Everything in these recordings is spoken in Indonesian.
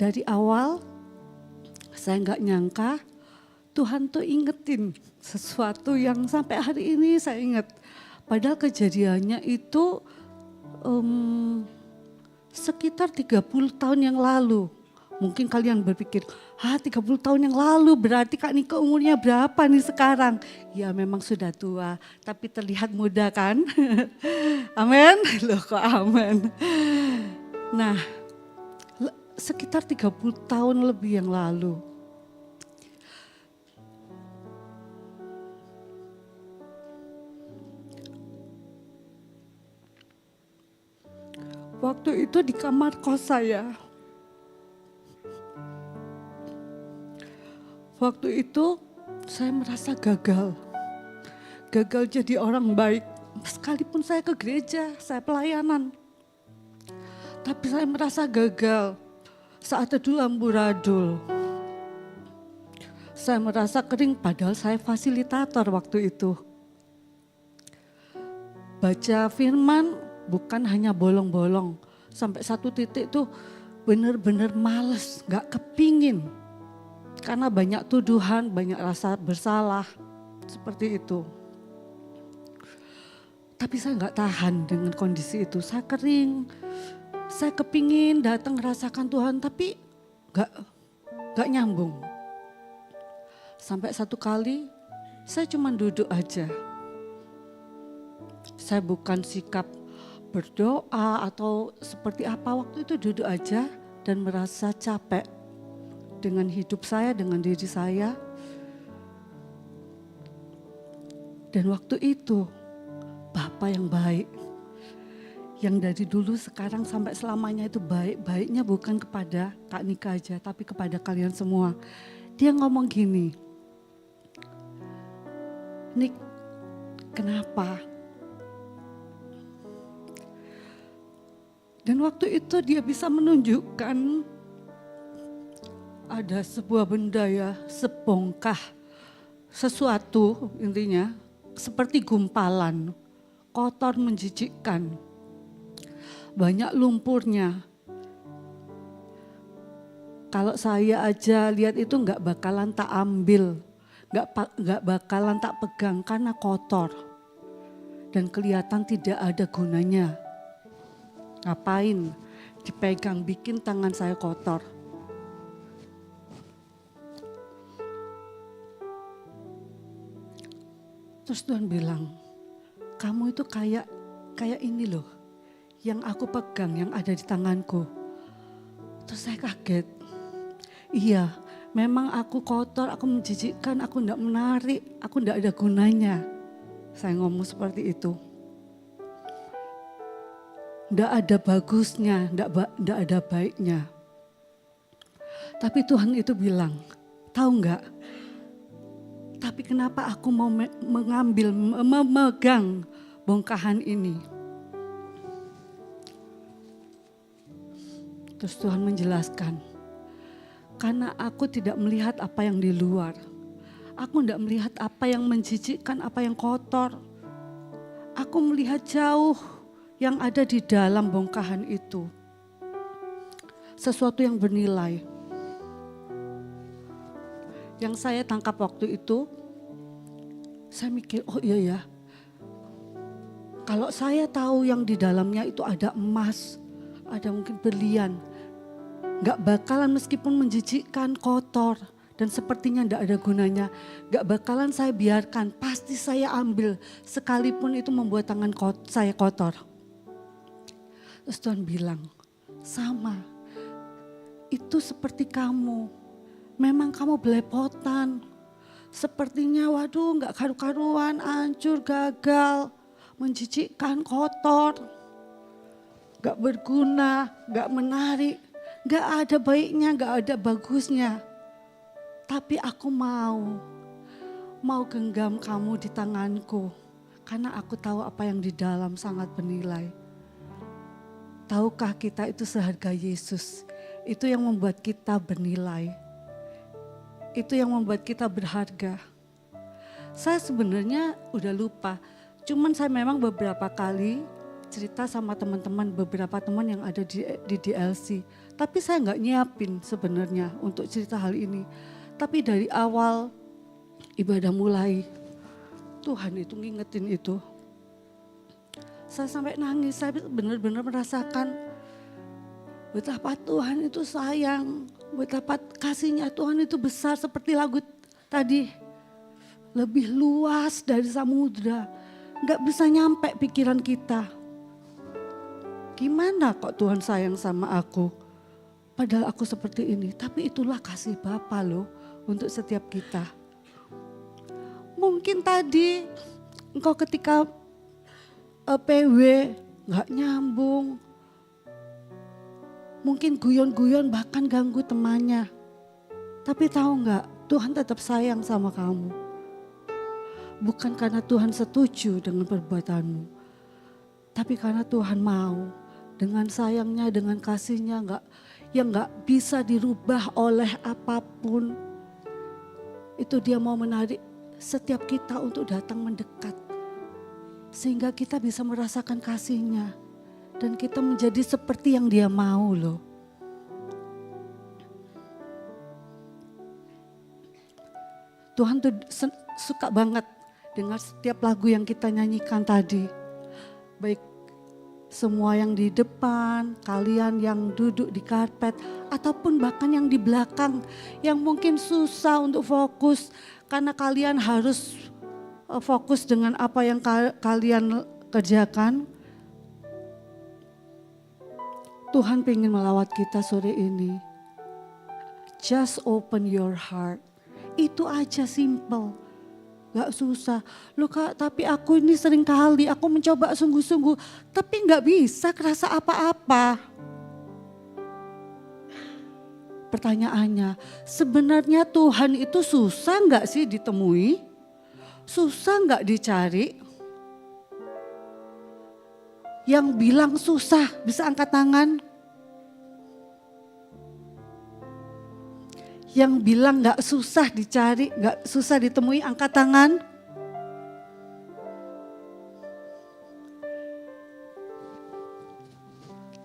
Dari awal saya nggak nyangka Tuhan tuh ingetin sesuatu yang sampai hari ini saya ingat. Padahal kejadiannya itu sekitar 30 tahun yang lalu. Mungkin kalian berpikir, 30 tahun yang lalu berarti Kak Nike umurnya berapa nih sekarang? Ya memang sudah tua, tapi terlihat muda kan? Amin? Loh kok amin? Nah, sekitar 30 tahun lebih yang lalu. Waktu itu di kamar kos saya. Waktu itu saya merasa gagal. Gagal jadi orang baik. Sekalipun saya ke gereja, saya pelayanan. Tapi saya merasa gagal saat teduh amburadul. Saya merasa kering padahal saya fasilitator waktu itu. Baca firman bukan hanya bolong-bolong. Sampai satu titik tuh benar-benar males, gak kepingin. Karena banyak tuduhan, banyak rasa bersalah. Seperti itu. Tapi saya gak tahan dengan kondisi itu. Saya kering, saya kepingin datang merasakan Tuhan tapi gak nyambung. Sampai satu kali saya cuma duduk aja. Saya bukan sikap berdoa atau seperti apa, waktu itu duduk aja dan merasa capek dengan hidup saya, dengan diri saya. Dan waktu itu Bapa yang baik, yang dari dulu sekarang sampai selamanya itu baik-baiknya bukan kepada Kak Nika aja, tapi kepada kalian semua. Dia ngomong gini, Nik, kenapa? Dan waktu itu dia bisa menunjukkan ada sebuah benda ya, sebongkah sesuatu intinya seperti gumpalan, kotor menjijikkan, banyak lumpurnya. Kalau saya aja lihat itu nggak bakalan tak ambil, nggak bakalan tak pegang karena kotor dan kelihatan tidak ada gunanya. Ngapain dipegang bikin tangan saya kotor. Terus Tuhan bilang, kamu itu kayak ini loh, yang aku pegang, yang ada di tanganku. Terus saya kaget, iya memang aku kotor, aku menjijikkan, aku enggak menarik, aku enggak ada gunanya. Saya ngomong seperti itu. Enggak ada bagusnya, enggak ada baiknya. Tapi Tuhan itu bilang, tahu enggak? Tapi kenapa aku mau memegang bongkahan ini? Terus Tuhan menjelaskan, karena aku tidak melihat apa yang di luar. Aku tidak melihat apa yang menjijikkan, apa yang kotor. Aku melihat jauh yang ada di dalam bongkahan itu. Sesuatu yang bernilai. Yang saya tangkap waktu itu, saya mikir, oh iya ya. Kalau saya tahu yang di dalamnya itu ada emas, ada mungkin berlian, gak bakalan meskipun menjijikkan, kotor, dan sepertinya gak ada gunanya, gak bakalan saya biarkan, pasti saya ambil, sekalipun itu membuat tangan saya kotor. Terus Tuhan bilang, sama, itu seperti kamu. Memang kamu belepotan, sepertinya waduh gak karu-karuan, hancur, gagal, menjijikkan, kotor, gak berguna, gak menarik, gak ada baiknya, gak ada bagusnya. Tapi aku mau genggam kamu di tanganku, karena aku tahu apa yang di dalam sangat bernilai. Tahukah kita itu seharga Yesus, itu yang membuat kita bernilai. Itu yang membuat kita berharga. Saya sebenarnya udah lupa. Cuman saya memang beberapa kali cerita sama teman-teman, beberapa teman yang ada di DLC. Tapi saya nggak nyiapin sebenarnya untuk cerita hal ini. Tapi dari awal ibadah mulai, Tuhan itu ngingetin itu. Saya sampai nangis, saya benar-benar merasakan betapa Tuhan itu sayang, betapa kasihnya Tuhan itu besar seperti lagu tadi. Lebih luas dari samudra, gak bisa nyampe pikiran kita. Gimana kok Tuhan sayang sama aku? Padahal aku seperti ini, tapi itulah kasih Bapa loh untuk setiap kita. Mungkin tadi engkau ketika PW gak nyambung, mungkin guyon-guyon bahkan ganggu temannya. Tapi tahu gak, Tuhan tetap sayang sama kamu. Bukan karena Tuhan setuju dengan perbuatanmu, tapi karena Tuhan mau dengan sayangnya, dengan kasihnya yang gak bisa dirubah oleh apapun. Itu dia mau menarik setiap kita untuk datang mendekat. Sehingga kita bisa merasakan kasihnya. Dan kita menjadi seperti yang dia mau loh. Tuhan tuh suka banget dengan setiap lagu yang kita nyanyikan tadi. Baik semua yang di depan, kalian yang duduk di karpet, ataupun bahkan yang di belakang, yang mungkin susah untuk fokus karena kalian harus fokus dengan apa yang kalian kerjakan. Tuhan ingin melawat kita sore ini. Just open your heart. Itu aja simple. Gak susah. Loh Kak, tapi aku ini sering kali, aku mencoba sungguh-sungguh. Tapi gak bisa kerasa apa-apa. Pertanyaannya, sebenarnya Tuhan itu susah gak sih ditemui? Susah gak dicari? Yang bilang susah, bisa angkat tangan. Yang bilang gak susah dicari, gak susah ditemui, angkat tangan.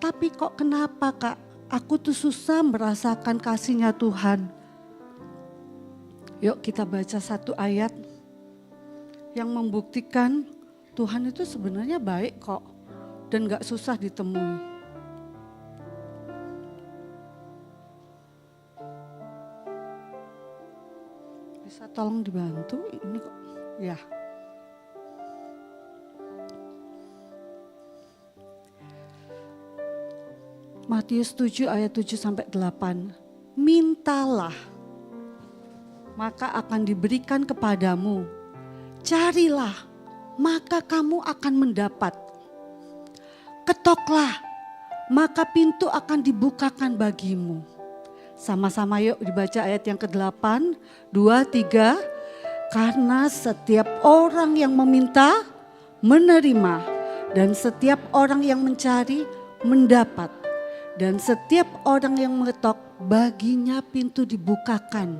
Tapi kok kenapa Kak, aku tuh susah merasakan kasihnya Tuhan. Yuk kita baca satu ayat yang membuktikan Tuhan itu sebenarnya baik kok dan gak susah ditemui. Bisa tolong dibantu ini kok ya. Matius 7 ayat 7 sampai 8. Mintalah maka akan diberikan kepadamu. Carilah maka kamu akan mendapat. Ketoklah maka pintu akan dibukakan bagimu. Sama-sama yuk dibaca ayat yang ke-8, 2, 3. Karena setiap orang yang meminta, menerima. Dan setiap orang yang mencari, mendapat. Dan setiap orang yang mengetok, baginya pintu dibukakan.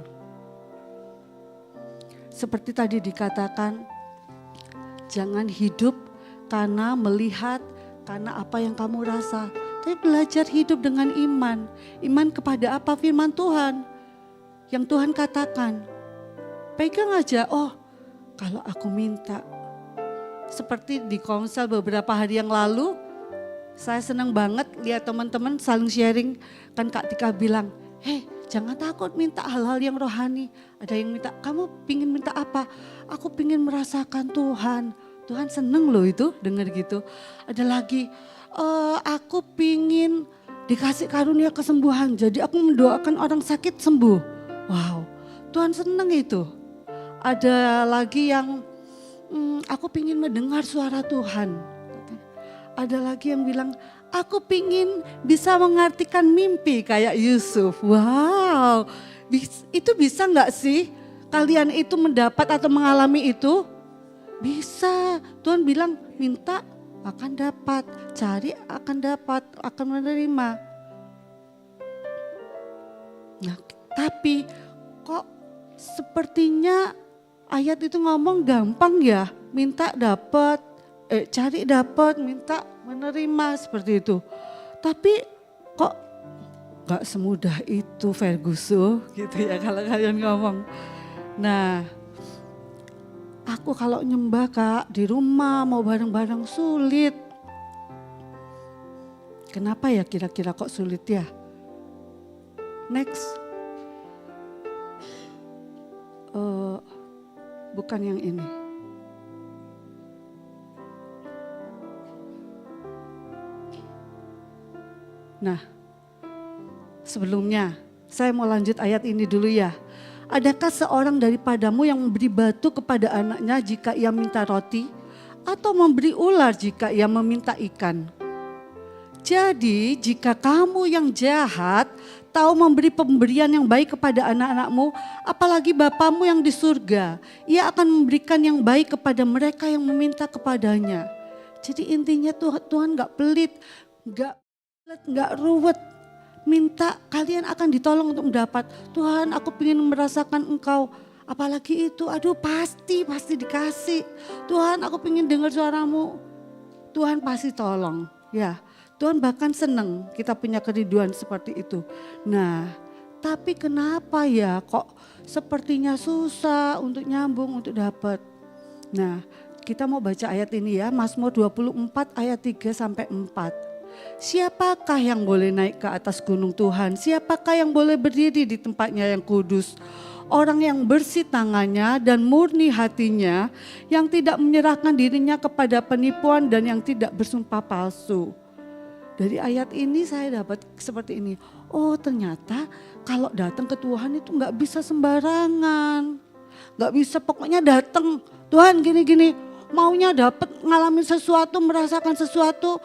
Seperti tadi dikatakan, jangan hidup karena melihat, karena apa yang kamu rasa. Tapi belajar hidup dengan iman. Iman kepada apa firman Tuhan. Yang Tuhan katakan. Pegang aja, oh kalau aku minta. Seperti di konsel beberapa hari yang lalu. Saya senang banget lihat teman-teman saling sharing. Kan Kak Tika bilang, jangan takut minta hal-hal yang rohani. Ada yang minta, kamu pingin minta apa? Aku pingin merasakan Tuhan. Tuhan seneng loh itu dengar gitu. Ada lagi, aku pingin dikasih karunia kesembuhan. Jadi aku mendoakan orang sakit sembuh. Wow, Tuhan seneng itu. Ada lagi yang aku pingin mendengar suara Tuhan. Ada lagi yang bilang, aku pingin bisa mengartikan mimpi kayak Yusuf. Wow, itu bisa gak sih kalian itu mendapat atau mengalami itu? Bisa, Tuhan bilang minta akan dapat, cari akan dapat, akan menerima. Nah, tapi kok sepertinya ayat itu ngomong gampang ya, minta dapat, cari dapat, minta menerima seperti itu. Tapi kok gak semudah itu Ferguson gitu ya kalau kalian ngomong. Nah, aku kalau nyembah Kak di rumah mau bareng-bareng sulit. Kenapa ya kira-kira kok sulit ya? Next. Bukan yang ini. Nah, sebelumnya saya mau lanjut ayat ini dulu ya. Adakah seorang daripadamu yang memberi batu kepada anaknya jika ia minta roti? Atau memberi ular jika ia meminta ikan? Jadi jika kamu yang jahat tahu memberi pemberian yang baik kepada anak-anakmu, apalagi Bapamu yang di surga, ia akan memberikan yang baik kepada mereka yang meminta kepadanya. Jadi intinya Tuhan gak pelit, gak ruwet. Minta kalian akan ditolong untuk mendapat. Tuhan aku ingin merasakan Engkau. Apalagi itu, aduh pasti dikasih. Tuhan aku ingin dengar suaramu. Tuhan pasti tolong. Ya, Tuhan bahkan senang kita punya kerinduan seperti itu. Nah, tapi kenapa ya kok sepertinya susah untuk nyambung, untuk dapat. Nah, kita mau baca ayat ini ya, Mazmur 24 ayat 3 sampai 4. Siapakah yang boleh naik ke atas gunung Tuhan? Siapakah yang boleh berdiri di tempatnya yang kudus? Orang yang bersih tangannya dan murni hatinya, yang tidak menyerahkan dirinya kepada penipuan dan yang tidak bersumpah palsu. Dari ayat ini saya dapat seperti ini. Oh ternyata kalau datang ke Tuhan itu gak bisa sembarangan. Gak bisa pokoknya datang. Tuhan gini-gini, maunya dapat ngalamin sesuatu, merasakan sesuatu.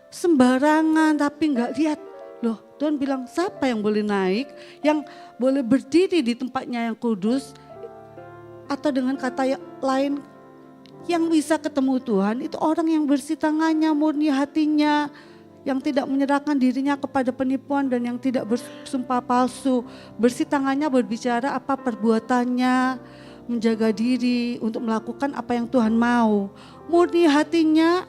Sembarangan tapi nggak lihat. Loh Tuhan bilang siapa yang boleh naik, yang boleh berdiri di tempatnya yang kudus. Atau dengan kata lain yang bisa ketemu Tuhan itu orang yang bersih tangannya, murni hatinya. Yang tidak menyerahkan dirinya kepada penipuan dan yang tidak bersumpah palsu. Bersih tangannya berbicara apa perbuatannya, menjaga diri untuk melakukan apa yang Tuhan mau. Murni hatinya,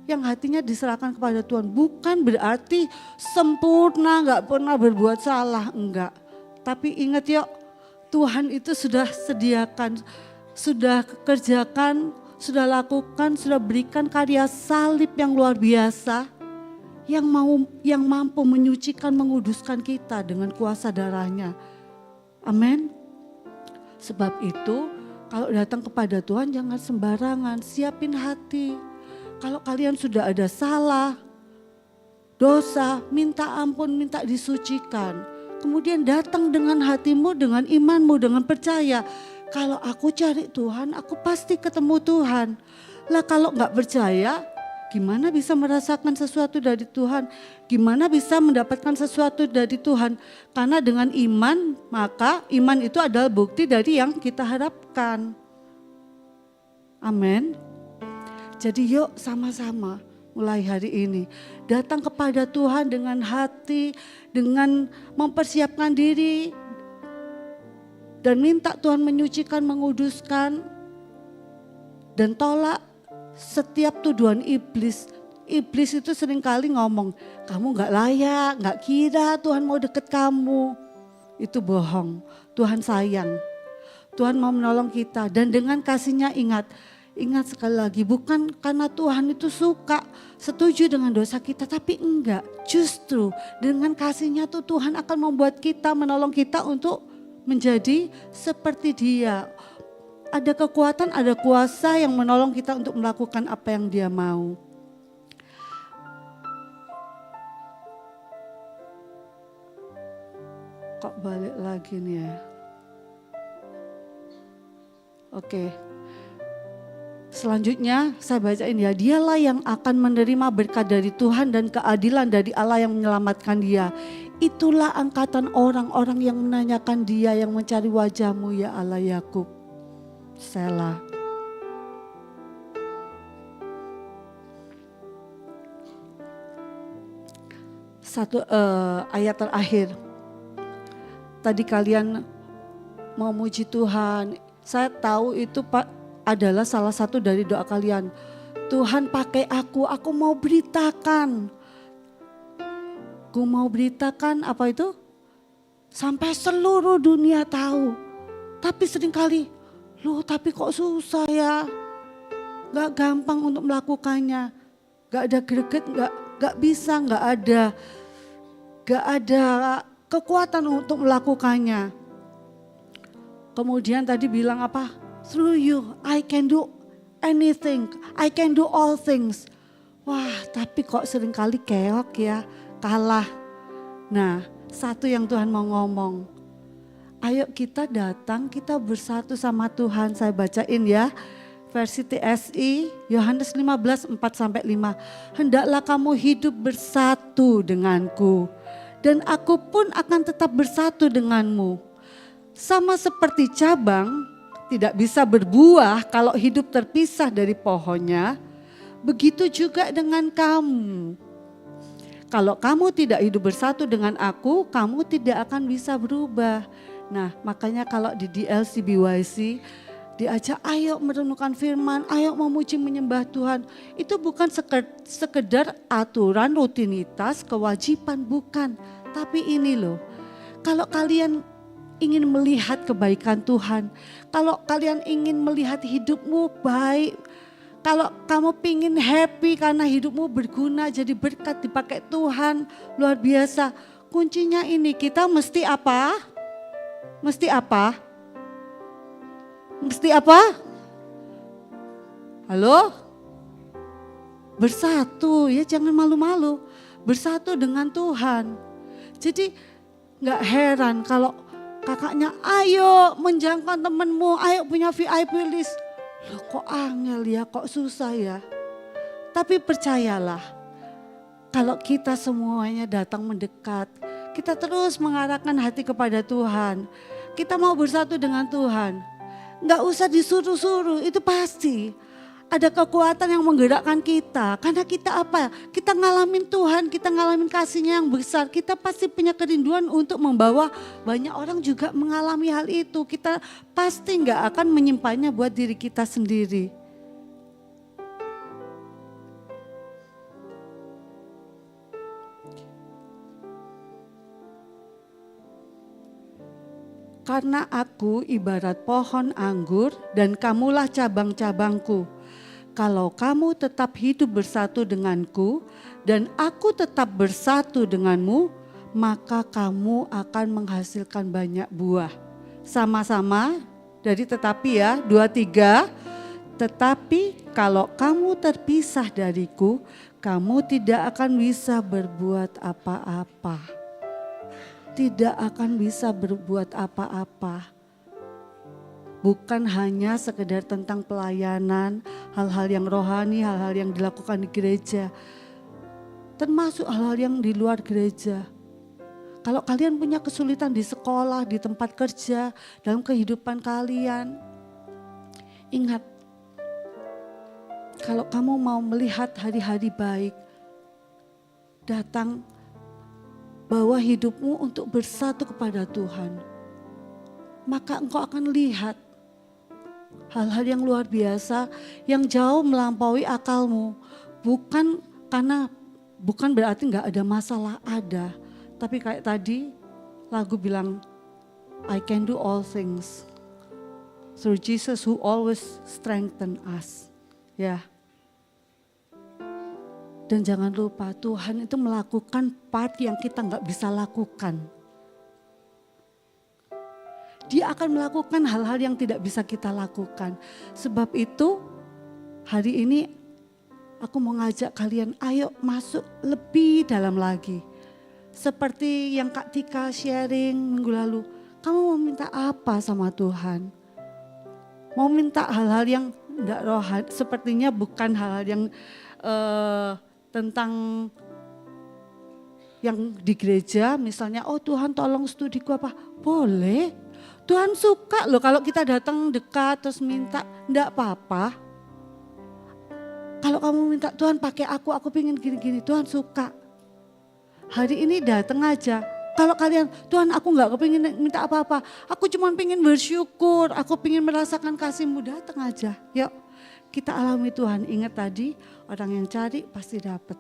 yang hatinya diserahkan kepada Tuhan. Bukan berarti sempurna, gak pernah berbuat salah, enggak. Tapi ingat yuk, Tuhan itu sudah sediakan, sudah kerjakan, sudah lakukan, sudah berikan karya salib yang luar biasa. Yang mampu menyucikan, menguduskan kita dengan kuasa darahnya. Amin. Sebab itu kalau datang kepada Tuhan jangan sembarangan, siapin hati. Kalau kalian sudah ada salah, dosa, minta ampun, minta disucikan. Kemudian datang dengan hatimu, dengan imanmu, dengan percaya. Kalau aku cari Tuhan, aku pasti ketemu Tuhan. Lah kalau gak percaya, gimana bisa merasakan sesuatu dari Tuhan? Gimana bisa mendapatkan sesuatu dari Tuhan? Karena dengan iman, maka iman itu adalah bukti dari yang kita harapkan. Amin. Jadi yuk sama-sama mulai hari ini datang kepada Tuhan dengan hati, dengan mempersiapkan diri dan minta Tuhan menyucikan, menguduskan dan tolak setiap tuduhan iblis. Iblis itu seringkali ngomong, kamu gak layak, gak kira Tuhan mau deket kamu. Itu bohong, Tuhan sayang. Tuhan mau menolong kita dan dengan kasihnya Ingat sekali lagi, bukan karena Tuhan itu suka, setuju dengan dosa kita, tapi enggak. Justru dengan kasihnya tuh Tuhan akan membuat kita, menolong kita untuk menjadi seperti Dia. Ada kekuatan, ada kuasa yang menolong kita untuk melakukan apa yang Dia mau. Kok balik lagi nih ya? Oke. Selanjutnya saya bacain ya, dialah yang akan menerima berkat dari Tuhan dan keadilan dari Allah yang menyelamatkan dia. Itulah angkatan orang-orang yang menanyakan dia, yang mencari wajah-Mu ya Allah Yakub. Selah. Ayat terakhir. Tadi kalian mau muji Tuhan, saya tahu itu Pak adalah salah satu dari doa kalian. Tuhan pakai aku mau beritakan Aku mau beritakan apa itu? Sampai seluruh dunia tahu. Tapi seringkali, loh tapi kok susah ya? Gak gampang untuk melakukannya. Gak ada greget, gak bisa, gak ada kekuatan untuk melakukannya. Kemudian tadi bilang apa? Through you, I can do anything, I can do all things. Wah, tapi kok seringkali keok ya, kalah. Nah, satu yang Tuhan mau ngomong. Ayo kita datang, kita bersatu sama Tuhan. Saya bacain ya. Versi TSI, Yohanes 15, 4-5. Hendaklah kamu hidup bersatu denganku. Dan aku pun akan tetap bersatu denganmu. Sama seperti cabang tidak bisa berbuah kalau hidup terpisah dari pohonnya, begitu juga dengan kamu. Kalau kamu tidak hidup bersatu dengan aku, kamu tidak akan bisa berubah. Nah, makanya kalau di DLC BYC diajak ayo merenungkan firman, ayo memuji menyembah Tuhan. Itu bukan sekedar aturan, rutinitas, kewajiban, bukan. Tapi ini loh, kalau kalian ingin melihat kebaikan Tuhan, kalau kalian ingin melihat hidupmu baik, kalau kamu pingin happy karena hidupmu berguna, jadi berkat dipakai Tuhan, luar biasa. Kuncinya ini, kita mesti apa? Mesti apa? Mesti apa? Halo? Bersatu, ya jangan malu-malu. Bersatu dengan Tuhan. Jadi gak heran kalau kakaknya ayo menjangkau temenmu, ayo punya VIP list. Loh kok angel ya, kok susah ya. Tapi percayalah, kalau kita semuanya datang mendekat, kita terus mengarahkan hati kepada Tuhan. Kita mau bersatu dengan Tuhan. Gak usah disuruh-suruh, itu pasti. Ada kekuatan yang menggerakkan kita. Karena kita apa? Kita ngalamin Tuhan, kita ngalamin kasih-Nya yang besar. Kita pasti punya kerinduan untuk membawa banyak orang juga mengalami hal itu. Kita pasti gak akan menyimpannya buat diri kita sendiri. Karena aku ibarat pohon anggur dan kamulah cabang-cabangku. Kalau kamu tetap hidup bersatu denganku dan aku tetap bersatu denganmu, maka kamu akan menghasilkan banyak buah. Sama-sama dari tetapi ya, 2-3. Tetapi kalau kamu terpisah dariku, kamu tidak akan bisa berbuat apa-apa. Tidak akan bisa berbuat apa-apa. Bukan hanya sekedar tentang pelayanan, hal-hal yang rohani, hal-hal yang dilakukan di gereja. Termasuk hal-hal yang di luar gereja. Kalau kalian punya kesulitan di sekolah, di tempat kerja, dalam kehidupan kalian. Ingat, kalau kamu mau melihat hari-hari baik, datang bawa hidupmu untuk bersatu kepada Tuhan. Maka engkau akan lihat hal-hal yang luar biasa yang jauh melampaui akalmu. Bukan berarti gak ada masalah, ada. Tapi kayak tadi lagu bilang, I can do all things through Jesus who always strengthen us. Ya. Dan jangan lupa Tuhan itu melakukan part yang kita gak bisa lakukan. Dia akan melakukan hal-hal yang tidak bisa kita lakukan. Sebab itu hari ini aku mau ngajak kalian ayo masuk lebih dalam lagi. Seperti yang Kak Tika sharing minggu lalu. Kamu mau minta apa sama Tuhan? Mau minta hal-hal yang enggak rohani, sepertinya bukan hal-hal yang tentang yang di gereja. Misalnya, oh Tuhan tolong studiku apa? Boleh. Tuhan suka loh kalau kita datang dekat terus minta, enggak apa-apa. Kalau kamu minta Tuhan pakai aku pengen gini-gini, Tuhan suka. Hari ini datang aja. Kalau kalian, Tuhan aku enggak kepingin minta apa-apa. Aku cuma pengen bersyukur, aku pengen merasakan kasih-Mu, datang aja. Yuk kita alami Tuhan. Ingat tadi orang yang cari pasti dapat.